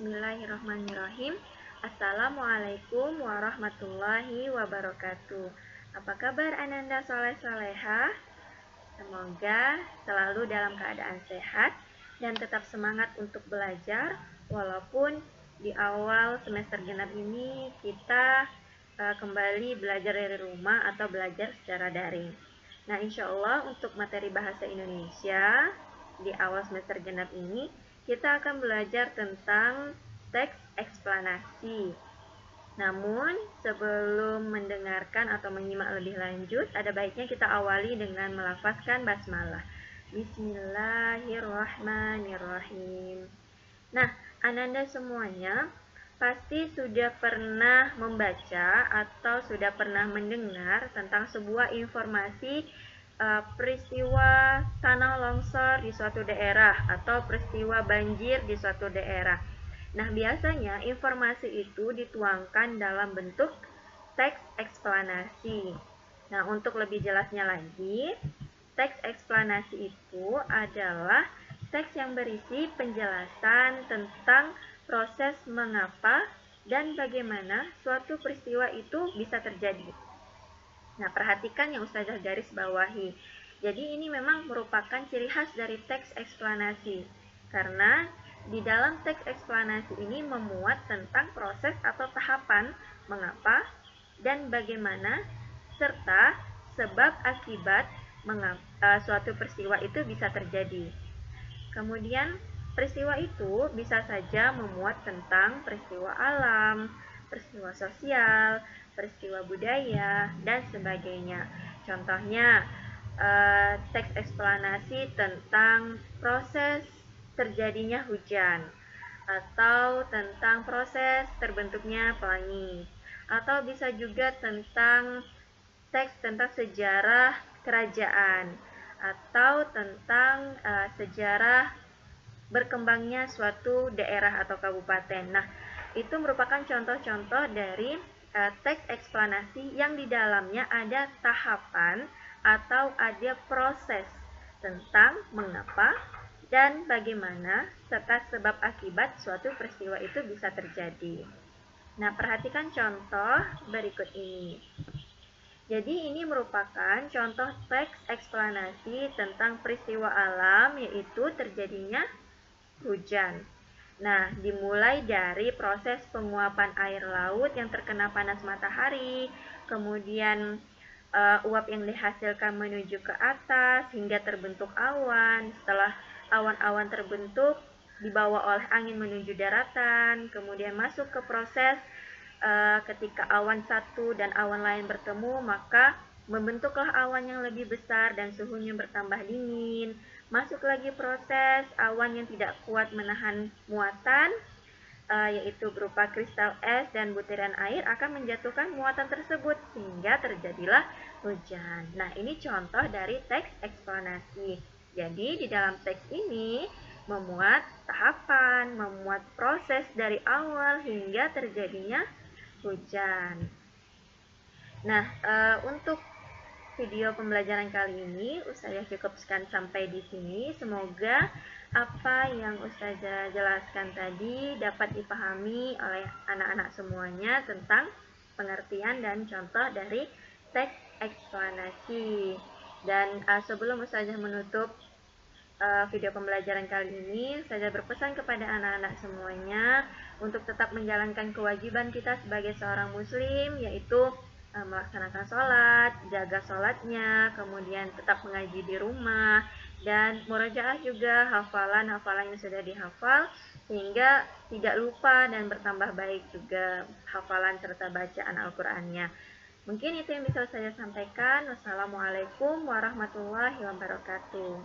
Bismillahirrahmanirrahim. Assalamualaikum warahmatullahi wabarakatuh. Apa kabar Ananda Soleh Soleha? Semoga selalu dalam keadaan sehat dan tetap semangat untuk belajar, walaupun di awal semester genap ini kita kembali belajar dari rumah atau belajar secara daring. Nah, insya Allah untuk materi bahasa Indonesia di awal semester genap ini kita akan belajar tentang teks eksplanasi. Namun, sebelum mendengarkan atau menyimak lebih lanjut, ada baiknya kita awali dengan melafazkan basmalah. Bismillahirrahmanirrahim. Nah, Ananda semuanya pasti sudah pernah membaca atau sudah pernah mendengar tentang sebuah informasi peristiwa tanah longsor di suatu daerah atau peristiwa banjir di suatu daerah. Nah, biasanya informasi itu dituangkan dalam bentuk teks eksplanasi. Nah, untuk lebih jelasnya lagi, teks eksplanasi itu adalah teks yang berisi penjelasan tentang proses mengapa dan bagaimana suatu peristiwa itu bisa terjadi. Nah, perhatikan yang Ustazah garis bawahi. Jadi ini memang merupakan ciri khas dari teks eksplanasi. Karena di dalam teks eksplanasi ini memuat tentang proses atau tahapan mengapa dan bagaimana serta sebab akibat mengapa suatu peristiwa itu bisa terjadi. Kemudian peristiwa itu bisa saja memuat tentang peristiwa alam, peristiwa sosial, peristiwa budaya, dan sebagainya. Contohnya, teks eksplanasi tentang proses terjadinya hujan, atau tentang proses terbentuknya pelangi, atau bisa juga tentang teks tentang sejarah kerajaan, atau tentang sejarah berkembangnya suatu daerah atau kabupaten. Nah, itu merupakan contoh-contoh dari teks eksplanasi yang di dalamnya ada tahapan atau ada proses tentang mengapa dan bagaimana serta sebab akibat suatu peristiwa itu bisa terjadi. Nah, perhatikan contoh berikut ini. Jadi ini merupakan contoh teks eksplanasi tentang peristiwa alam, yaitu terjadinya hujan. Nah, dimulai dari proses penguapan air laut yang terkena panas matahari, kemudian uap yang dihasilkan menuju ke atas hingga terbentuk awan. Setelah awan-awan terbentuk, dibawa oleh angin menuju daratan, kemudian masuk ke proses ketika awan satu dan awan lain bertemu, maka membentuklah awan yang lebih besar dan suhunya bertambah dingin. Masuk lagi proses awan yang tidak kuat menahan muatan, yaitu berupa kristal es dan butiran air akan menjatuhkan muatan tersebut sehingga terjadilah hujan. Nah, ini contoh dari teks eksplanasi. Jadi di dalam teks ini memuat tahapan, memuat proses dari awal hingga terjadinya hujan. Nah, untuk video pembelajaran kali ini Ustazah cukupkan sampai di sini. Semoga apa yang Ustazah jelaskan tadi dapat dipahami oleh anak-anak semuanya tentang pengertian dan contoh dari teks eksplanasi. Dan sebelum Ustazah menutup video pembelajaran kali ini, Ustazah berpesan kepada anak-anak semuanya untuk tetap menjalankan kewajiban kita sebagai seorang muslim, yaitu melaksanakan sholat, jaga sholatnya, kemudian tetap mengaji di rumah, dan murajaah juga hafalan-hafalan yang sudah dihafal, sehingga tidak lupa dan bertambah baik juga hafalan serta bacaan Al-Qur'annya. Mungkin itu yang bisa saya sampaikan. Wassalamualaikum warahmatullahi wabarakatuh.